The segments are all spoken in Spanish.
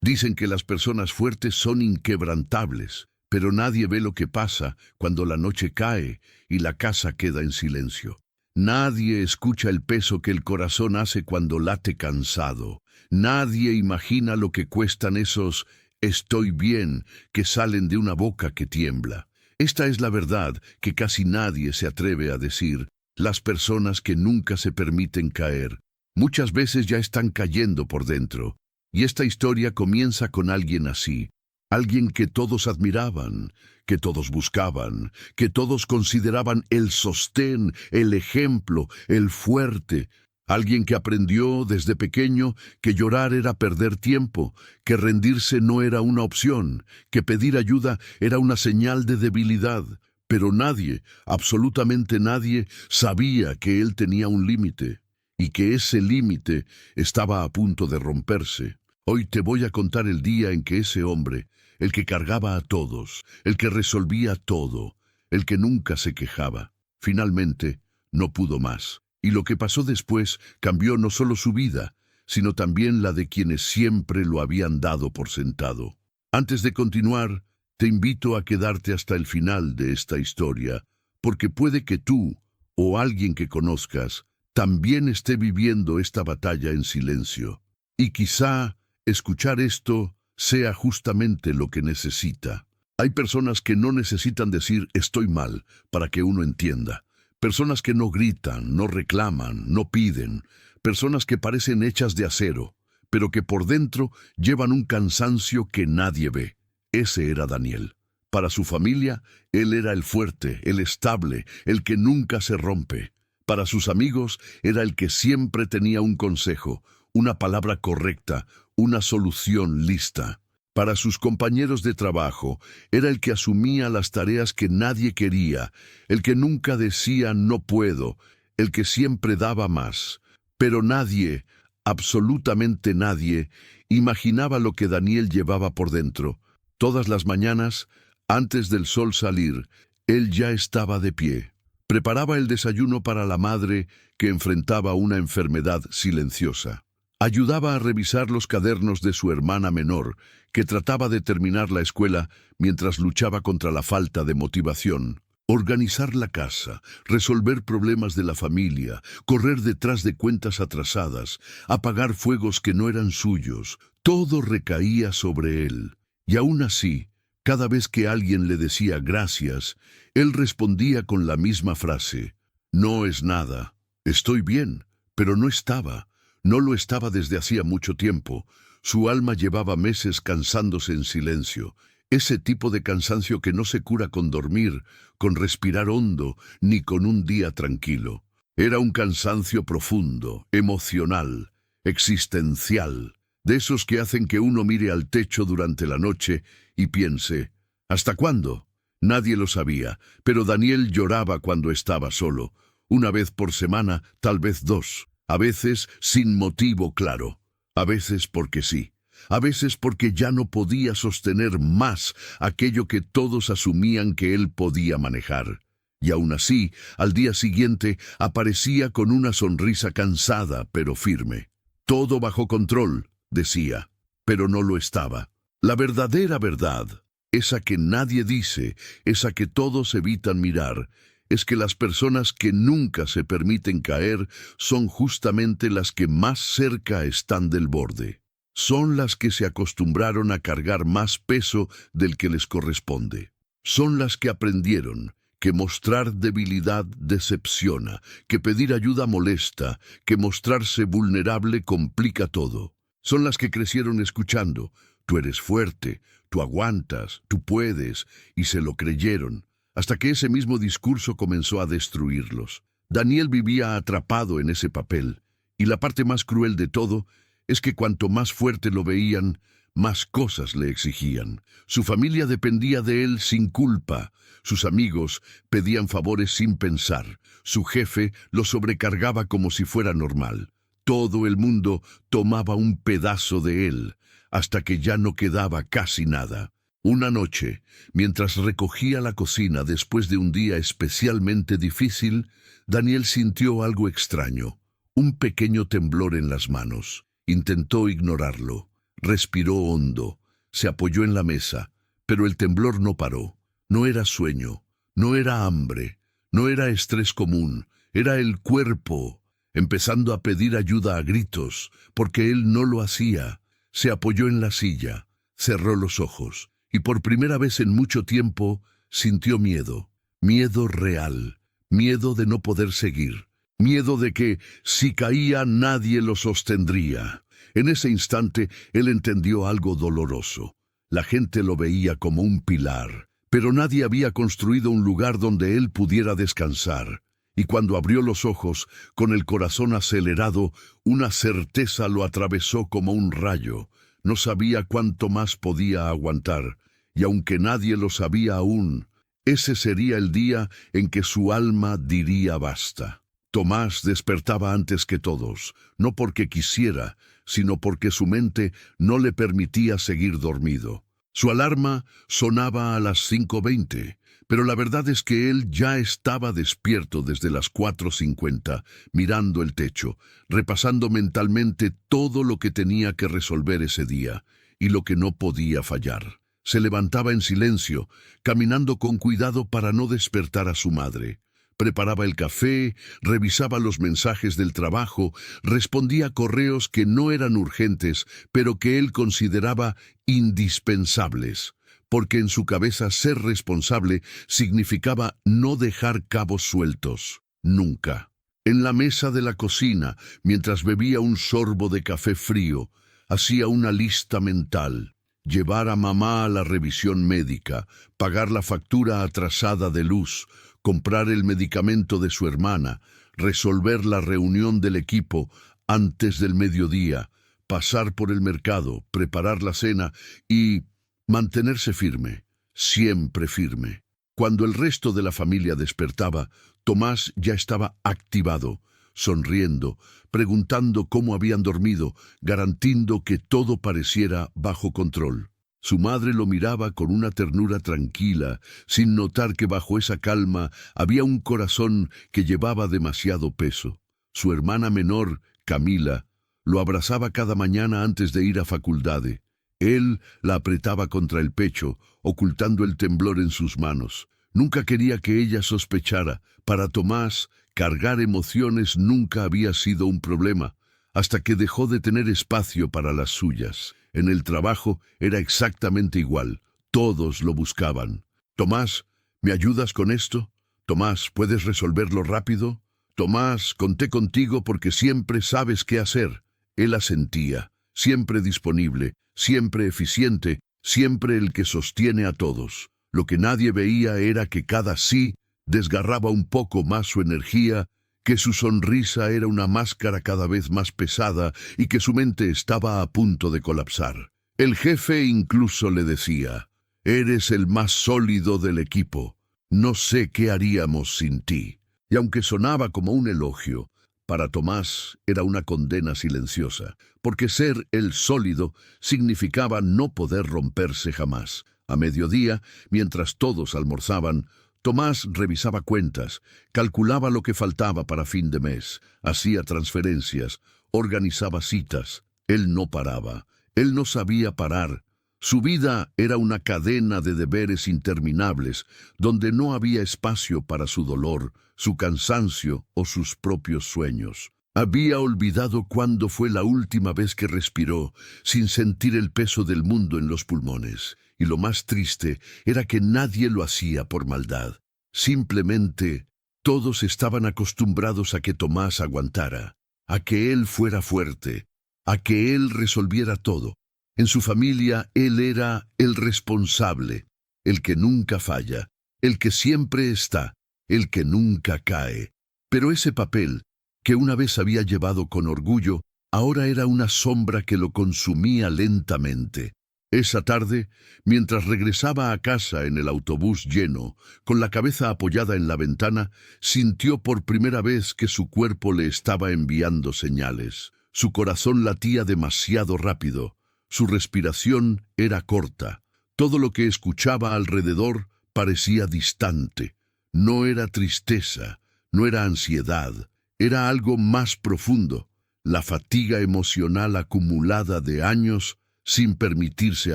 Dicen que las personas fuertes son inquebrantables, pero nadie ve lo que pasa cuando la noche cae y la casa queda en silencio. Nadie escucha el peso que el corazón hace cuando late cansado. Nadie imagina lo que cuestan esos «estoy bien» que salen de una boca que tiembla. Esta es la verdad que casi nadie se atreve a decir. Las personas que nunca se permiten caer, muchas veces ya están cayendo por dentro. Y esta historia comienza con alguien así. Alguien que todos admiraban, que todos buscaban, que todos consideraban el sostén, el ejemplo, el fuerte. Alguien que aprendió desde pequeño que llorar era perder tiempo, que rendirse no era una opción, que pedir ayuda era una señal de debilidad. Pero nadie, absolutamente nadie, sabía que él tenía un límite, y que ese límite estaba a punto de romperse. Hoy te voy a contar el día en que ese hombre, el que cargaba a todos, el que resolvía todo, el que nunca se quejaba, finalmente no pudo más. Y lo que pasó después cambió no solo su vida, sino también la de quienes siempre lo habían dado por sentado. Antes de continuar, te invito a quedarte hasta el final de esta historia, porque puede que tú, o alguien que conozcas, también esté viviendo esta batalla en silencio. Y quizá escuchar esto sea justamente lo que necesita. Hay personas que no necesitan decir «estoy mal» para que uno entienda. Personas que no gritan, no reclaman, no piden. Personas que parecen hechas de acero, pero que por dentro llevan un cansancio que nadie ve. Ese era Daniel. Para su familia, él era el fuerte, el estable, el que nunca se rompe. Para sus amigos, era el que siempre tenía un consejo, una palabra correcta, una solución lista. Para sus compañeros de trabajo, era el que asumía las tareas que nadie quería, el que nunca decía no puedo, el que siempre daba más. Pero nadie, absolutamente nadie, imaginaba lo que Daniel llevaba por dentro. Todas las mañanas, antes del sol salir, él ya estaba de pie. Preparaba el desayuno para la madre que enfrentaba una enfermedad silenciosa. Ayudaba a revisar los cuadernos de su hermana menor, que trataba de terminar la escuela mientras luchaba contra la falta de motivación. Organizar la casa, resolver problemas de la familia, correr detrás de cuentas atrasadas, apagar fuegos que no eran suyos, todo recaía sobre él. Y aún así, cada vez que alguien le decía gracias, él respondía con la misma frase: «No es nada, estoy bien», pero no estaba. No lo estaba desde hacía mucho tiempo. Su alma llevaba meses cansándose en silencio. Ese tipo de cansancio que no se cura con dormir, con respirar hondo, ni con un día tranquilo. Era un cansancio profundo, emocional, existencial, de esos que hacen que uno mire al techo durante la noche y piense: ¿hasta cuándo? Nadie lo sabía, pero Daniel lloraba cuando estaba solo. Una vez por semana, tal vez dos. A veces sin motivo claro, a veces porque sí, a veces porque ya no podía sostener más aquello que todos asumían que él podía manejar. Y aún así, al día siguiente, aparecía con una sonrisa cansada pero firme. Todo bajo control, decía, pero no lo estaba. La verdadera verdad, esa que nadie dice, esa que todos evitan mirar, es que las personas que nunca se permiten caer son justamente las que más cerca están del borde. Son las que se acostumbraron a cargar más peso del que les corresponde. Son las que aprendieron que mostrar debilidad decepciona, que pedir ayuda molesta, que mostrarse vulnerable complica todo. Son las que crecieron escuchando: «Tú eres fuerte, tú aguantas, tú puedes», y se lo creyeron, hasta que ese mismo discurso comenzó a destruirlos. Daniel vivía atrapado en ese papel, y la parte más cruel de todo es que cuanto más fuerte lo veían, más cosas le exigían. Su familia dependía de él sin culpa, sus amigos pedían favores sin pensar, su jefe lo sobrecargaba como si fuera normal. Todo el mundo tomaba un pedazo de él, hasta que ya no quedaba casi nada. Una noche, mientras recogía la cocina después de un día especialmente difícil, Daniel sintió algo extraño, un pequeño temblor en las manos. Intentó ignorarlo. Respiró hondo, se apoyó en la mesa, pero el temblor no paró. No era sueño, no era hambre, no era estrés común, era el cuerpo, empezando a pedir ayuda a gritos, porque él no lo hacía. Se apoyó en la silla, cerró los ojos, y por primera vez en mucho tiempo sintió miedo. Miedo real, miedo de no poder seguir, miedo de que, si caía, nadie lo sostendría. En ese instante, él entendió algo doloroso. La gente lo veía como un pilar, pero nadie había construido un lugar donde él pudiera descansar. Y cuando abrió los ojos, con el corazón acelerado, una certeza lo atravesó como un rayo. No sabía cuánto más podía aguantar, y aunque nadie lo sabía aún, ese sería el día en que su alma diría basta. Tomás despertaba antes que todos, no porque quisiera, sino porque su mente no le permitía seguir dormido. Su alarma sonaba a las 5:20, pero la verdad es que él ya estaba despierto desde las 4:50, mirando el techo, repasando mentalmente todo lo que tenía que resolver ese día y lo que no podía fallar. Se levantaba en silencio, caminando con cuidado para no despertar a su madre. Preparaba el café, revisaba los mensajes del trabajo, respondía a correos que no eran urgentes, pero que él consideraba indispensables, porque en su cabeza ser responsable significaba no dejar cabos sueltos, nunca. En la mesa de la cocina, mientras bebía un sorbo de café frío, hacía una lista mental. Llevar a mamá a la revisión médica, pagar la factura atrasada de luz, comprar el medicamento de su hermana, resolver la reunión del equipo antes del mediodía, pasar por el mercado, preparar la cena y mantenerse firme, siempre firme. Cuando el resto de la familia despertaba, Tomás ya estaba activado, sonriendo, preguntando cómo habían dormido, garantizando que todo pareciera bajo control. Su madre lo miraba con una ternura tranquila, sin notar que bajo esa calma había un corazón que llevaba demasiado peso. Su hermana menor, Camila, lo abrazaba cada mañana antes de ir a facultade. Él la apretaba contra el pecho, ocultando el temblor en sus manos. Nunca quería que ella sospechara. Para Tomás, cargar emociones nunca había sido un problema, hasta que dejó de tener espacio para las suyas. En el trabajo era exactamente igual. Todos lo buscaban. Tomás, ¿me ayudas con esto? Tomás, ¿puedes resolverlo rápido? Tomás, conté contigo porque siempre sabes qué hacer. Él asentía, siempre disponible, siempre eficiente, siempre el que sostiene a todos. Lo que nadie veía era que cada sí desgarraba un poco más su energía, que su sonrisa era una máscara cada vez más pesada y que su mente estaba a punto de colapsar. El jefe incluso le decía, «Eres el más sólido del equipo. No sé qué haríamos sin ti». Y aunque sonaba como un elogio, para Tomás era una condena silenciosa, porque ser el sólido significaba no poder romperse jamás. A mediodía, mientras todos almorzaban, Tomás revisaba cuentas, calculaba lo que faltaba para fin de mes, hacía transferencias, organizaba citas. Él no paraba, él no sabía parar. Su vida era una cadena de deberes interminables, donde no había espacio para su dolor, su cansancio o sus propios sueños. Había olvidado cuándo fue la última vez que respiró, sin sentir el peso del mundo en los pulmones. Y lo más triste era que nadie lo hacía por maldad. Simplemente, todos estaban acostumbrados a que Tomás aguantara, a que él fuera fuerte, a que él resolviera todo. En su familia, él era el responsable, el que nunca falla, el que siempre está, el que nunca cae. Pero ese papel, que una vez había llevado con orgullo, ahora era una sombra que lo consumía lentamente. Esa tarde, mientras regresaba a casa en el autobús lleno, con la cabeza apoyada en la ventana, sintió por primera vez que su cuerpo le estaba enviando señales. Su corazón latía demasiado rápido, su respiración era corta. Todo lo que escuchaba alrededor parecía distante. No era tristeza, no era ansiedad, era algo más profundo. La fatiga emocional acumulada de años sin permitirse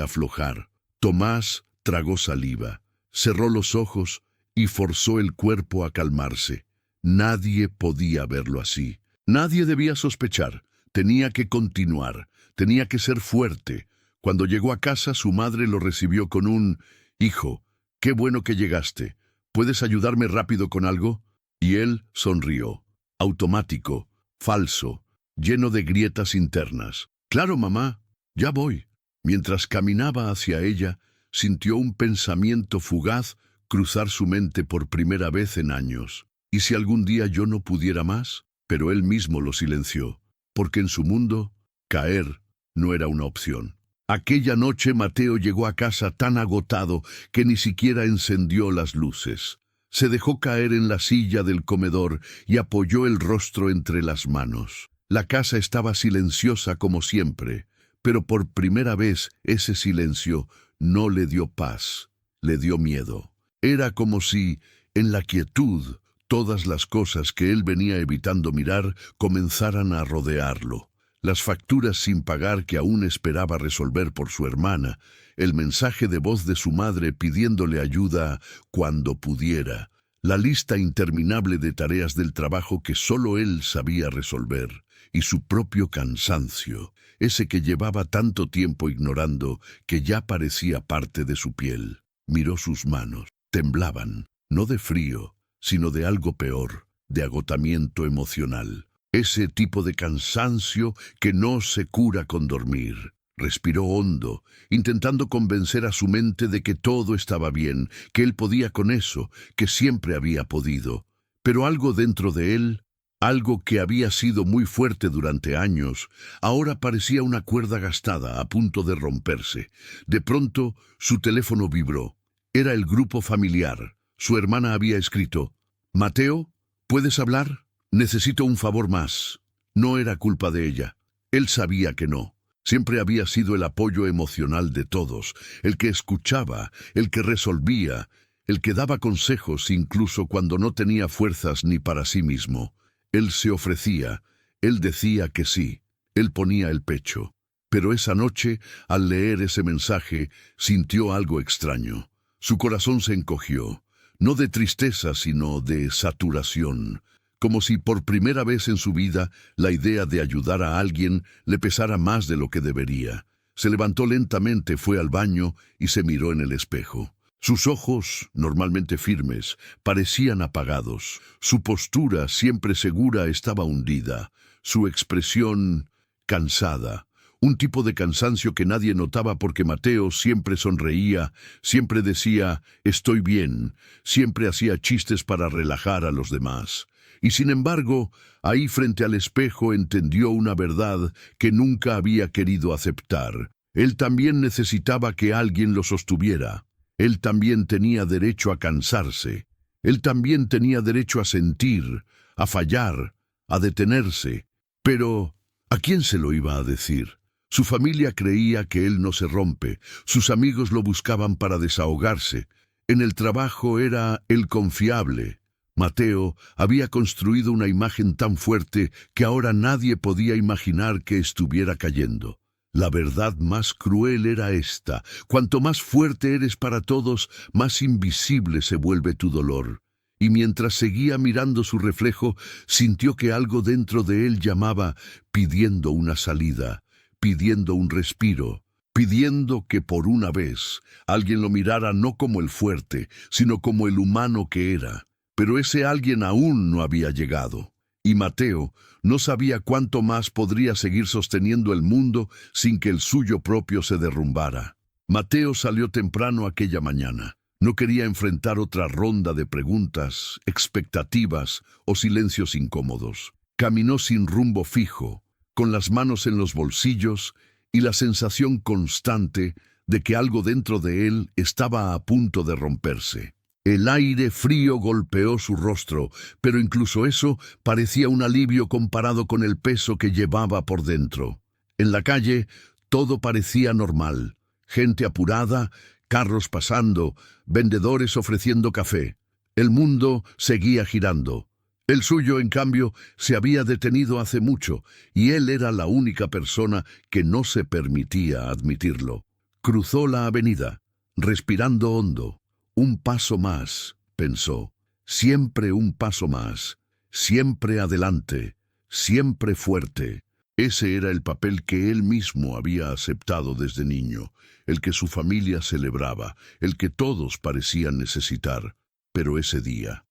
aflojar. Tomás tragó saliva, cerró los ojos y forzó el cuerpo a calmarse. Nadie podía verlo así. Nadie debía sospechar. Tenía que continuar. Tenía que ser fuerte. Cuando llegó a casa, su madre lo recibió con un «Hijo, qué bueno que llegaste. ¿Puedes ayudarme rápido con algo?» Y él sonrió. Automático, falso, lleno de grietas internas. «Claro, mamá, ya voy». Mientras caminaba hacia ella, sintió un pensamiento fugaz cruzar su mente por primera vez en años. ¿Y si algún día yo no pudiera más? Pero él mismo lo silenció, porque en su mundo, caer no era una opción. Aquella noche Mateo llegó a casa tan agotado que ni siquiera encendió las luces. Se dejó caer en la silla del comedor y apoyó el rostro entre las manos. La casa estaba silenciosa como siempre, pero por primera vez ese silencio no le dio paz, le dio miedo. Era como si, en la quietud, todas las cosas que él venía evitando mirar comenzaran a rodearlo. Las facturas sin pagar que aún esperaba resolver por su hermana, el mensaje de voz de su madre pidiéndole ayuda cuando pudiera, la lista interminable de tareas del trabajo que solo él sabía resolver, y su propio cansancio, ese que llevaba tanto tiempo ignorando que ya parecía parte de su piel. Miró sus manos. Temblaban, no de frío, sino de algo peor, de agotamiento emocional. Ese tipo de cansancio que no se cura con dormir. Respiró hondo, intentando convencer a su mente de que todo estaba bien, que él podía con eso, que siempre había podido. Pero algo dentro de él, algo que había sido muy fuerte durante años, ahora parecía una cuerda gastada a punto de romperse. De pronto, su teléfono vibró. Era el grupo familiar. Su hermana había escrito: «Mateo, ¿puedes hablar? Necesito un favor más». No era culpa de ella. Él sabía que no. Siempre había sido el apoyo emocional de todos, el que escuchaba, el que resolvía, el que daba consejos incluso cuando no tenía fuerzas ni para sí mismo. Él se ofrecía, él decía que sí, él ponía el pecho. Pero esa noche, al leer ese mensaje, sintió algo extraño. Su corazón se encogió, no de tristeza, sino de saturación, como si por primera vez en su vida la idea de ayudar a alguien le pesara más de lo que debería. Se levantó lentamente, fue al baño y se miró en el espejo. Sus ojos, normalmente firmes, parecían apagados. Su postura, siempre segura, estaba hundida. Su expresión, cansada. Un tipo de cansancio que nadie notaba porque Mateo siempre sonreía, siempre decía «estoy bien», siempre hacía chistes para relajar a los demás. Y sin embargo, ahí frente al espejo entendió una verdad que nunca había querido aceptar. Él también necesitaba que alguien lo sostuviera. Él también tenía derecho a cansarse. Él también tenía derecho a sentir, a fallar, a detenerse. Pero, ¿a quién se lo iba a decir? Su familia creía que él no se rompe. Sus amigos lo buscaban para desahogarse. En el trabajo era el confiable. Mateo había construido una imagen tan fuerte que ahora nadie podía imaginar que estuviera cayendo. La verdad más cruel era esta: cuanto más fuerte eres para todos, más invisible se vuelve tu dolor. Y mientras seguía mirando su reflejo, sintió que algo dentro de él llamaba, pidiendo una salida, pidiendo un respiro, pidiendo que por una vez alguien lo mirara no como el fuerte, sino como el humano que era. Pero ese alguien aún no había llegado. Y Mateo no sabía cuánto más podría seguir sosteniendo el mundo sin que el suyo propio se derrumbara. Mateo salió temprano aquella mañana. No quería enfrentar otra ronda de preguntas, expectativas o silencios incómodos. Caminó sin rumbo fijo, con las manos en los bolsillos y la sensación constante de que algo dentro de él estaba a punto de romperse. El aire frío golpeó su rostro, pero incluso eso parecía un alivio comparado con el peso que llevaba por dentro. En la calle todo parecía normal. Gente apurada, carros pasando, vendedores ofreciendo café. El mundo seguía girando. El suyo, en cambio, se había detenido hace mucho, y él era la única persona que no se permitía admitirlo. Cruzó la avenida, respirando hondo. Un paso más, pensó. Siempre un paso más. Siempre adelante. Siempre fuerte. Ese era el papel que él mismo había aceptado desde niño, el que su familia celebraba, el que todos parecían necesitar. Pero ese día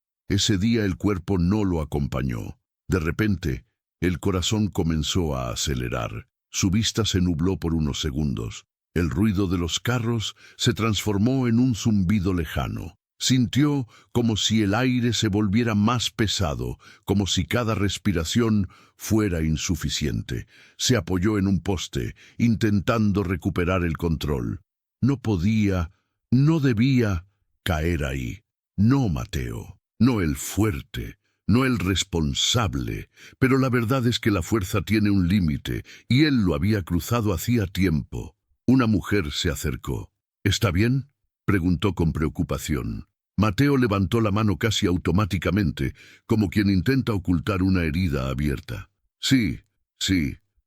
el cuerpo no lo acompañó. De repente, el corazón comenzó a acelerar. Su vista se nubló por unos segundos. El ruido de los carros se transformó en un zumbido lejano. Sintió como si el aire se volviera más pesado, como si cada respiración fuera insuficiente. Se apoyó en un poste, intentando recuperar el control. No podía, no debía caer ahí. No Mateo, no el fuerte, no el responsable, pero la verdad es que la fuerza tiene un límite, y él lo había cruzado hacía tiempo. Una mujer se acercó. ¿Está bien?, preguntó con preocupación. Mateo levantó la mano casi automáticamente, como quien intenta ocultar una herida abierta. Sí,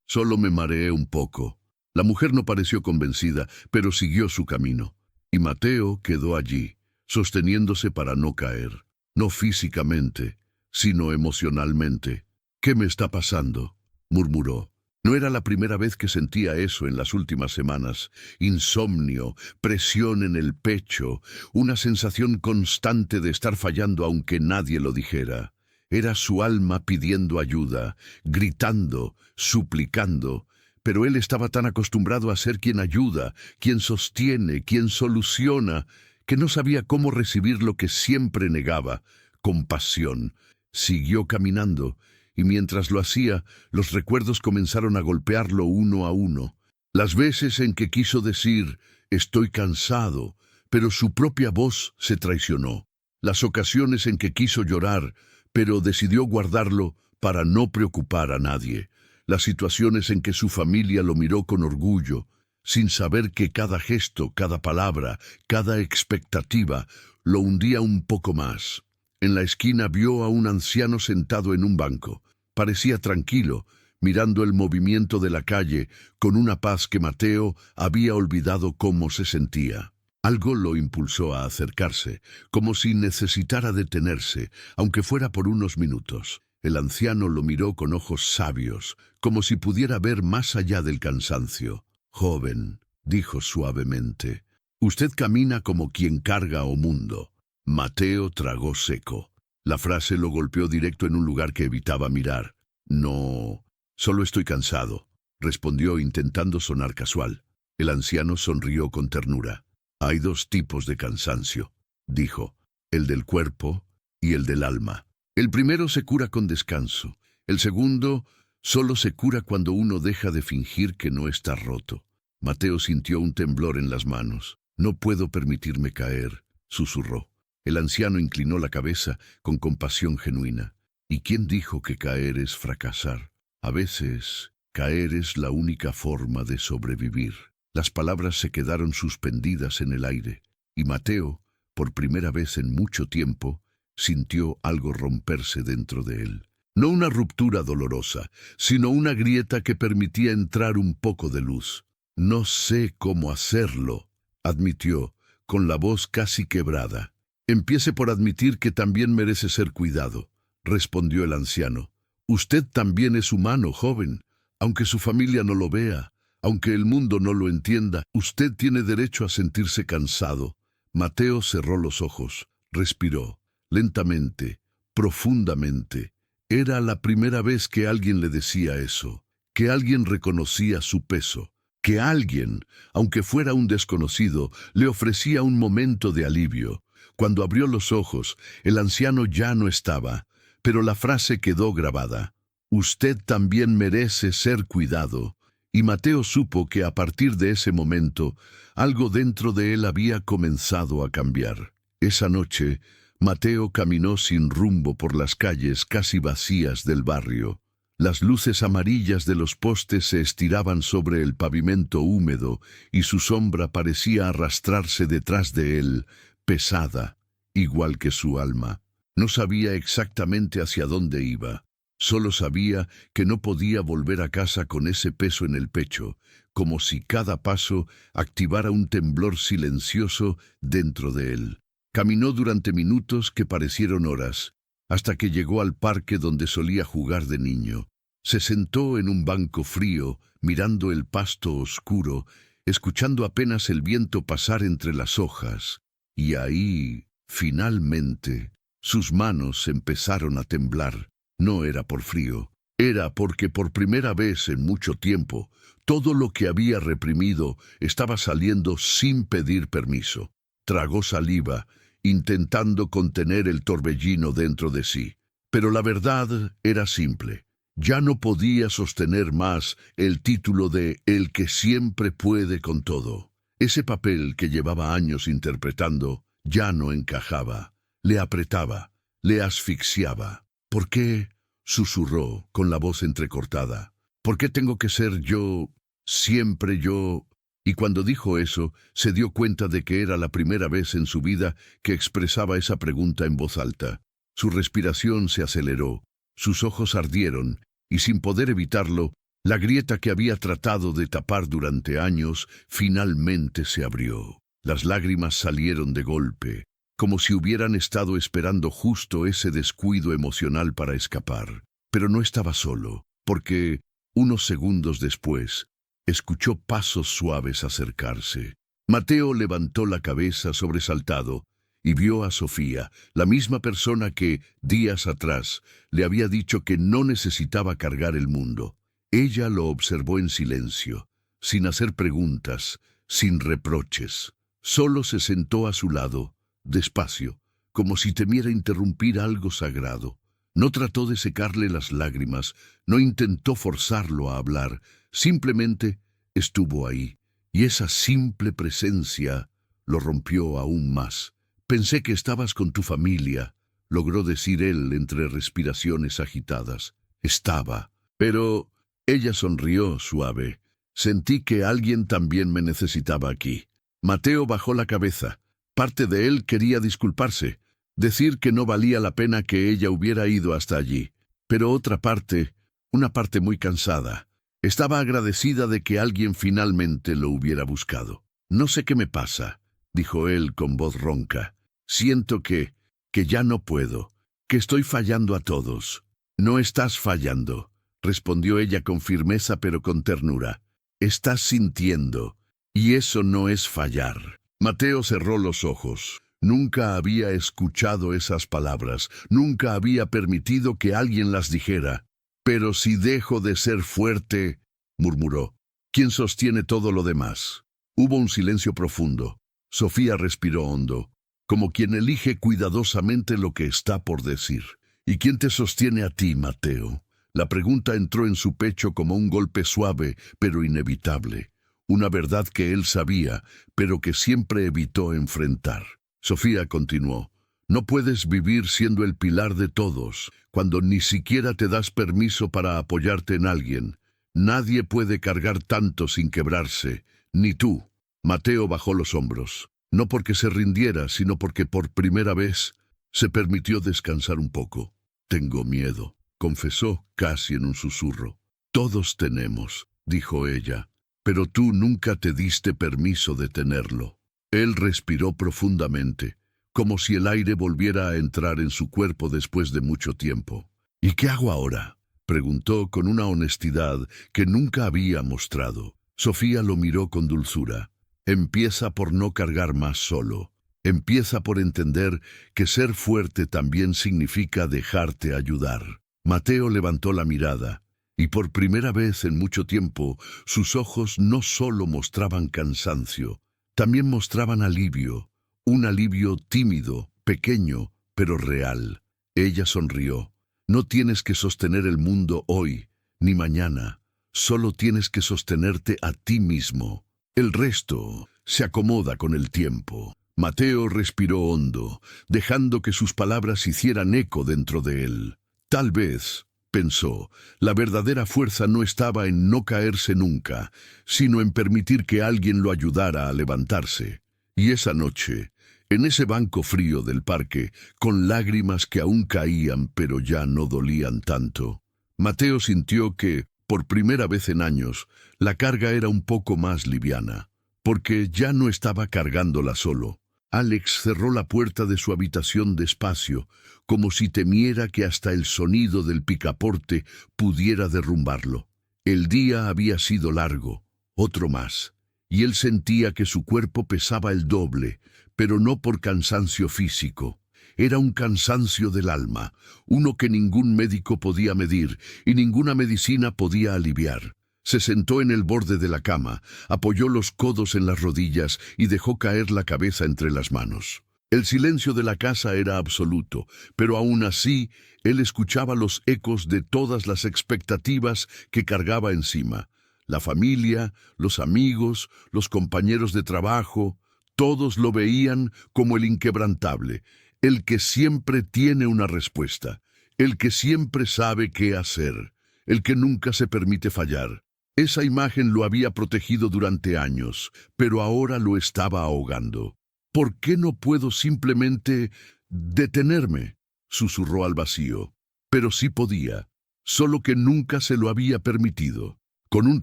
solo me mareé un poco. La mujer no pareció convencida, pero siguió su camino. Y Mateo quedó allí, sosteniéndose para no caer. No físicamente, sino emocionalmente. ¿Qué me está pasando?, murmuró. No era la primera vez que sentía eso en las últimas semanas. Insomnio, presión en el pecho, una sensación constante de estar fallando aunque nadie lo dijera. Era su alma pidiendo ayuda, gritando, suplicando, pero él estaba tan acostumbrado a ser quien ayuda, quien sostiene, quien soluciona, que no sabía cómo recibir lo que siempre negaba: compasión. Siguió caminando, y mientras lo hacía, los recuerdos comenzaron a golpearlo uno a uno. Las veces en que quiso decir «estoy cansado», pero su propia voz se traicionó. Las ocasiones en que quiso llorar, pero decidió guardarlo para no preocupar a nadie. Las situaciones en que su familia lo miró con orgullo, sin saber que cada gesto, cada palabra, cada expectativa lo hundía un poco más. En la esquina vio a un anciano sentado en un banco. Parecía tranquilo, mirando el movimiento de la calle con una paz que Mateo había olvidado cómo se sentía. Algo lo impulsó a acercarse, como si necesitara detenerse, aunque fuera por unos minutos. El anciano lo miró con ojos sabios, como si pudiera ver más allá del cansancio. «Joven», dijo suavemente, «usted camina como quien carga o mundo». Mateo tragó seco. La frase lo golpeó directo en un lugar que evitaba mirar. «No, solo estoy cansado», respondió intentando sonar casual. El anciano sonrió con ternura. «Hay dos tipos de cansancio», dijo, «el del cuerpo y el del alma. El primero se cura con descanso. El segundo solo se cura cuando uno deja de fingir que no está roto». Mateo sintió un temblor en las manos. «No puedo permitirme caer», susurró. El anciano inclinó la cabeza con compasión genuina. «¿Y quién dijo que caer es fracasar? A veces, caer es la única forma de sobrevivir». Las palabras se quedaron suspendidas en el aire, y Mateo, por primera vez en mucho tiempo, sintió algo romperse dentro de él. No una ruptura dolorosa, sino una grieta que permitía entrar un poco de luz. «No sé cómo hacerlo», admitió, con la voz casi quebrada. «Empiece por admitir que también merece ser cuidado», respondió el anciano. «Usted también es humano, joven. Aunque su familia no lo vea, aunque el mundo no lo entienda, usted tiene derecho a sentirse cansado». Mateo cerró los ojos, respiró, lentamente, profundamente. Era la primera vez que alguien le decía eso, que alguien reconocía su peso, que alguien, aunque fuera un desconocido, le ofrecía un momento de alivio. Cuando abrió los ojos, el anciano ya no estaba, pero la frase quedó grabada: «Usted también merece ser cuidado». Y Mateo supo que a partir de ese momento, algo dentro de él había comenzado a cambiar. Esa noche, Mateo caminó sin rumbo por las calles casi vacías del barrio. Las luces amarillas de los postes se estiraban sobre el pavimento húmedo y su sombra parecía arrastrarse detrás de él, pesada, igual que su alma. No sabía exactamente hacia dónde iba. Solo sabía que no podía volver a casa con ese peso en el pecho, como si cada paso activara un temblor silencioso dentro de él. Caminó durante minutos que parecieron horas, hasta que llegó al parque donde solía jugar de niño. Se sentó en un banco frío, mirando el pasto oscuro, escuchando apenas el viento pasar entre las hojas. Y ahí, finalmente, sus manos empezaron a temblar. No era por frío, era porque por primera vez en mucho tiempo, todo lo que había reprimido estaba saliendo sin pedir permiso. Tragó saliva, intentando contener el torbellino dentro de sí. Pero la verdad era simple. Ya no podía sostener más el título de el que siempre puede con todo. Ese papel que llevaba años interpretando ya no encajaba. Le apretaba, le asfixiaba. ¿Por qué? Susurró con la voz entrecortada. ¿Por qué tengo que ser yo, siempre yo? Y cuando dijo eso, se dio cuenta de que era la primera vez en su vida que expresaba esa pregunta en voz alta. Su respiración se aceleró, sus ojos ardieron, y sin poder evitarlo, la grieta que había tratado de tapar durante años finalmente se abrió. Las lágrimas salieron de golpe, como si hubieran estado esperando justo ese descuido emocional para escapar. Pero no estaba solo, porque, unos segundos después, escuchó pasos suaves acercarse. Mateo levantó la cabeza sobresaltado y vio a Sofía, la misma persona que, días atrás, le había dicho que no necesitaba cargar el mundo. Ella lo observó en silencio, sin hacer preguntas, sin reproches. Solo se sentó a su lado, despacio, como si temiera interrumpir algo sagrado. No trató de secarle las lágrimas, no intentó forzarlo a hablar, simplemente estuvo ahí, y esa simple presencia lo rompió aún más. «Pensé que estabas con tu familia», logró decir él entre respiraciones agitadas. Estaba, pero ella sonrió suave. «Sentí que alguien también me necesitaba aquí». Mateo bajó la cabeza. Parte de él quería disculparse, decir que no valía la pena que ella hubiera ido hasta allí. Pero otra parte, una parte muy cansada, estaba agradecida de que alguien finalmente lo hubiera buscado. «No sé qué me pasa», dijo él con voz ronca. «Siento que ya no puedo, que estoy fallando a todos». «No estás fallando», respondió ella con firmeza pero con ternura. «Estás sintiendo, y eso no es fallar». Mateo cerró los ojos. Nunca había escuchado esas palabras, nunca había permitido que alguien las dijera. «Pero si dejo de ser fuerte», murmuró, «¿quién sostiene todo lo demás?» Hubo un silencio profundo. Sofía respiró hondo, como quien elige cuidadosamente lo que está por decir. «¿Y quién te sostiene a ti, Mateo?» La pregunta entró en su pecho como un golpe suave, pero inevitable. Una verdad que él sabía, pero que siempre evitó enfrentar. Sofía continuó. «No puedes vivir siendo el pilar de todos, cuando ni siquiera te das permiso para apoyarte en alguien. Nadie puede cargar tanto sin quebrarse, ni tú». Mateo bajó los hombros. No porque se rindiera, sino porque por primera vez se permitió descansar un poco. «Tengo miedo», confesó casi en un susurro. «Todos tenemos», dijo ella, «pero tú nunca te diste permiso de tenerlo». Él respiró profundamente, como si el aire volviera a entrar en su cuerpo después de mucho tiempo. «¿Y qué hago ahora?», preguntó con una honestidad que nunca había mostrado. Sofía lo miró con dulzura. «Empieza por no cargar más solo. Empieza por entender que ser fuerte también significa dejarte ayudar». Mateo levantó la mirada, y por primera vez en mucho tiempo sus ojos no solo mostraban cansancio, también mostraban alivio, un alivio tímido, pequeño, pero real. Ella sonrió. «No tienes que sostener el mundo hoy, ni mañana. Solo tienes que sostenerte a ti mismo. El resto se acomoda con el tiempo». Mateo respiró hondo, dejando que sus palabras hicieran eco dentro de él. Tal vez, pensó, la verdadera fuerza no estaba en no caerse nunca, sino en permitir que alguien lo ayudara a levantarse. Y esa noche, En ese banco frío del parque, con lágrimas que aún caían pero ya no dolían tanto, Mateo sintió que, por primera vez en años, la carga era un poco más liviana, porque ya no estaba cargándola solo. Alex cerró la puerta de su habitación despacio, como si temiera que hasta el sonido del picaporte pudiera derrumbarlo. El día había sido largo, otro más, y él sentía que su cuerpo pesaba el doble, pero no por cansancio físico. Era un cansancio del alma, uno que ningún médico podía medir y ninguna medicina podía aliviar. Se sentó en el borde de la cama, apoyó los codos en las rodillas y dejó caer la cabeza entre las manos. El silencio de la casa era absoluto, pero aún así él escuchaba los ecos de todas las expectativas que cargaba encima. La familia, los amigos, los compañeros de trabajo, todos lo veían como el inquebrantable, el que siempre tiene una respuesta, el que siempre sabe qué hacer, el que nunca se permite fallar. Esa imagen lo había protegido durante años, pero ahora lo estaba ahogando. ¿Por qué no puedo simplemente detenerme?, susurró al vacío. Pero sí podía, solo que nunca se lo había permitido. Con un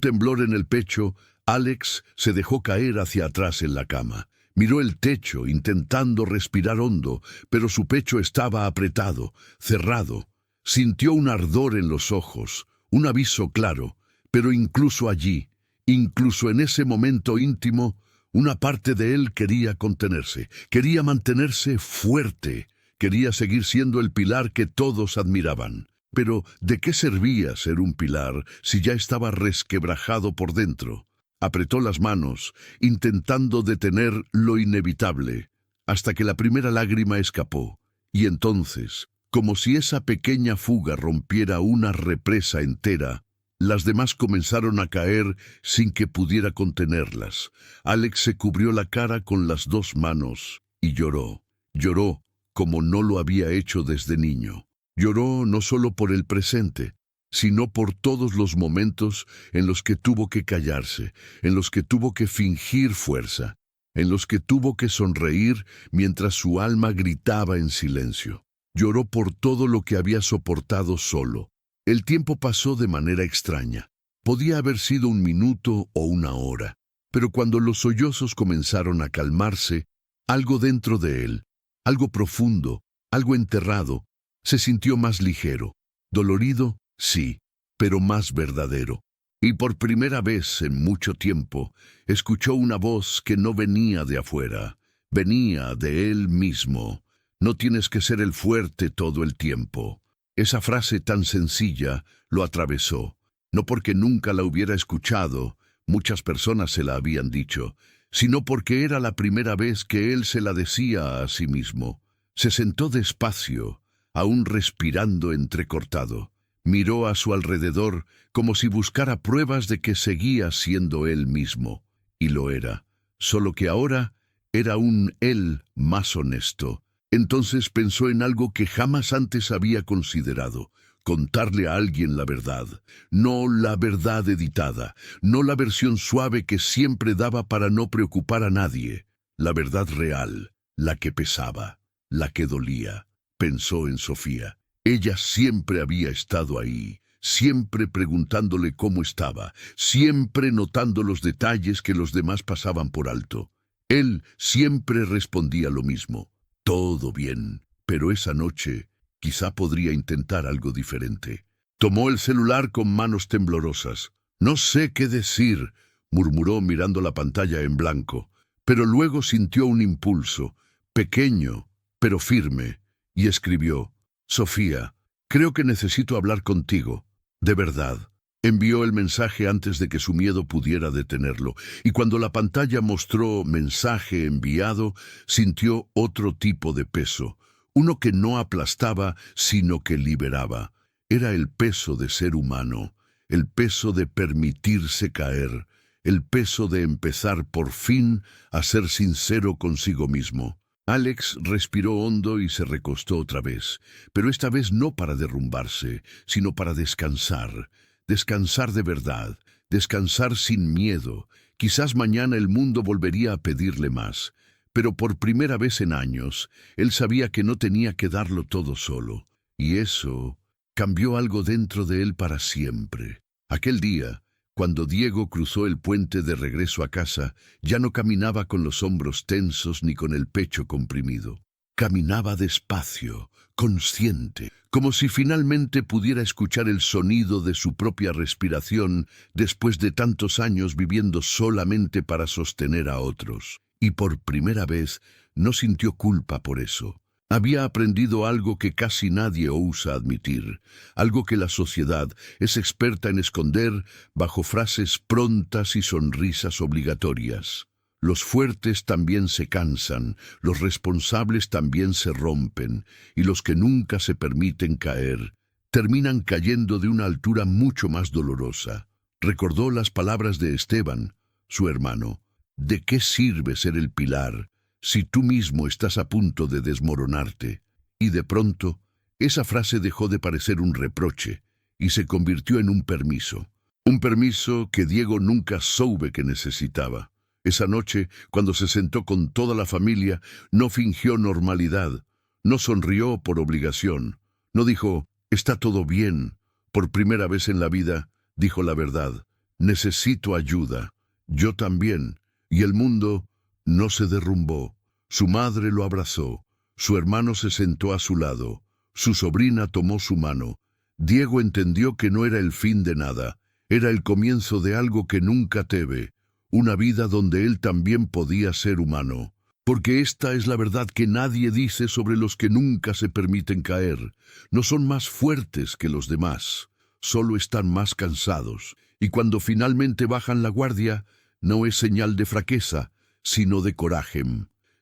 temblor en el pecho, Alex se dejó caer hacia atrás en la cama. Miró el techo, intentando respirar hondo, pero su pecho estaba apretado, cerrado. Sintió un ardor en los ojos, un aviso claro. Pero incluso allí, incluso en ese momento íntimo, una parte de él quería contenerse, quería mantenerse fuerte, quería seguir siendo el pilar que todos admiraban. Pero, ¿de qué servía ser un pilar si ya estaba resquebrajado por dentro? Apretó las manos, intentando detener lo inevitable, hasta que la primera lágrima escapó. Y entonces, como si esa pequeña fuga rompiera una represa entera, las demás comenzaron a caer sin que pudiera contenerlas. Alex se cubrió la cara con las dos manos y lloró. Lloró como no lo había hecho desde niño. Lloró no solo por el presente, sino por todos los momentos en los que tuvo que callarse, en los que tuvo que fingir fuerza, en los que tuvo que sonreír mientras su alma gritaba en silencio. Lloró por todo lo que había soportado solo. El tiempo pasó de manera extraña. Podía haber sido un minuto o una hora, pero cuando los sollozos comenzaron a calmarse, algo dentro de él, algo profundo, algo enterrado, se sintió más ligero. Dolorido, sí, pero más verdadero. Y por primera vez en mucho tiempo, escuchó una voz que no venía de afuera, venía de él mismo. No tienes que ser el fuerte todo el tiempo. Esa frase tan sencilla lo atravesó, no porque nunca la hubiera escuchado, muchas personas se la habían dicho, sino porque era la primera vez que él se la decía a sí mismo. Se sentó despacio, aún respirando entrecortado. Miró a su alrededor como si buscara pruebas de que seguía siendo él mismo, y lo era, solo que ahora era un él más honesto. Entonces pensó en algo que jamás antes había considerado: contarle a alguien la verdad, no la verdad editada, no la versión suave que siempre daba para no preocupar a nadie, la verdad real, la que pesaba, la que dolía. Pensó en Sofía. Ella siempre había estado ahí, siempre preguntándole cómo estaba, siempre notando los detalles que los demás pasaban por alto. Él siempre respondía lo mismo: todo bien, pero esa noche quizá podría intentar algo diferente. Tomó el celular con manos temblorosas. No sé qué decir, murmuró mirando la pantalla en blanco, pero luego sintió un impulso, pequeño, pero firme, y escribió: Sofía, creo que necesito hablar contigo, de verdad. Envió el mensaje antes de que su miedo pudiera detenerlo, y cuando la pantalla mostró mensaje enviado, sintió otro tipo de peso, uno que no aplastaba, sino que liberaba. Era el peso de ser humano, el peso de permitirse caer, el peso de empezar por fin a ser sincero consigo mismo. Alex respiró hondo y se recostó otra vez, pero esta vez no para derrumbarse, sino para descansar. Descansar de verdad, descansar sin miedo. Quizás mañana el mundo volvería a pedirle más, Pero por primera vez en años, él sabía que no tenía que darlo todo solo. Y eso cambió algo dentro de él para siempre. Aquel día, cuando Diego cruzó el puente de regreso a casa, ya no caminaba con los hombros tensos ni con el pecho comprimido. Caminaba despacio, consciente, como si finalmente pudiera escuchar el sonido de su propia respiración después de tantos años viviendo solamente para sostener a otros. Y por primera vez no sintió culpa por eso. Había aprendido algo que casi nadie ousa admitir, algo que la sociedad es experta en esconder bajo frases prontas y sonrisas obligatorias. Los fuertes también se cansan, los responsables también se rompen, y los que nunca se permiten caer, terminan cayendo de una altura mucho más dolorosa. Recordó las palabras de Esteban, su hermano. ¿De qué sirve ser el pilar si tú mismo estás a punto de desmoronarte? Y de pronto, esa frase dejó de parecer un reproche y se convirtió en un permiso. Un permiso que Diego nunca soube que necesitaba. Esa noche, cuando se sentó con toda la familia, no fingió normalidad, no sonrió por obligación, no dijo, «Está todo bien». Por primera vez en la vida, dijo la verdad, «Necesito ayuda, yo también». Y el mundo no se derrumbó. Su madre lo abrazó, su hermano se sentó a su lado, su sobrina tomó su mano. Diego entendió que no era el fin de nada, era el comienzo de algo que nunca teve, una vida donde él también podía ser humano. Porque esta es la verdad que nadie dice sobre los que nunca se permiten caer. No son más fuertes que los demás, solo están más cansados. Y cuando finalmente bajan la guardia, no es señal de fraqueza, sino de coraje.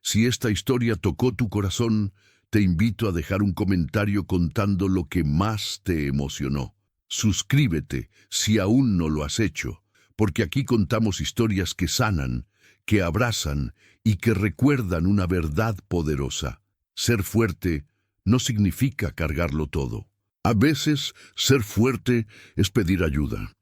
Si esta historia tocó tu corazón, te invito a dejar un comentario contando lo que más te emocionó. Suscríbete si aún no lo has hecho, porque aquí contamos historias que sanan, que abrazan y que recuerdan una verdad poderosa. Ser fuerte no significa cargarlo todo. A veces, ser fuerte es pedir ayuda.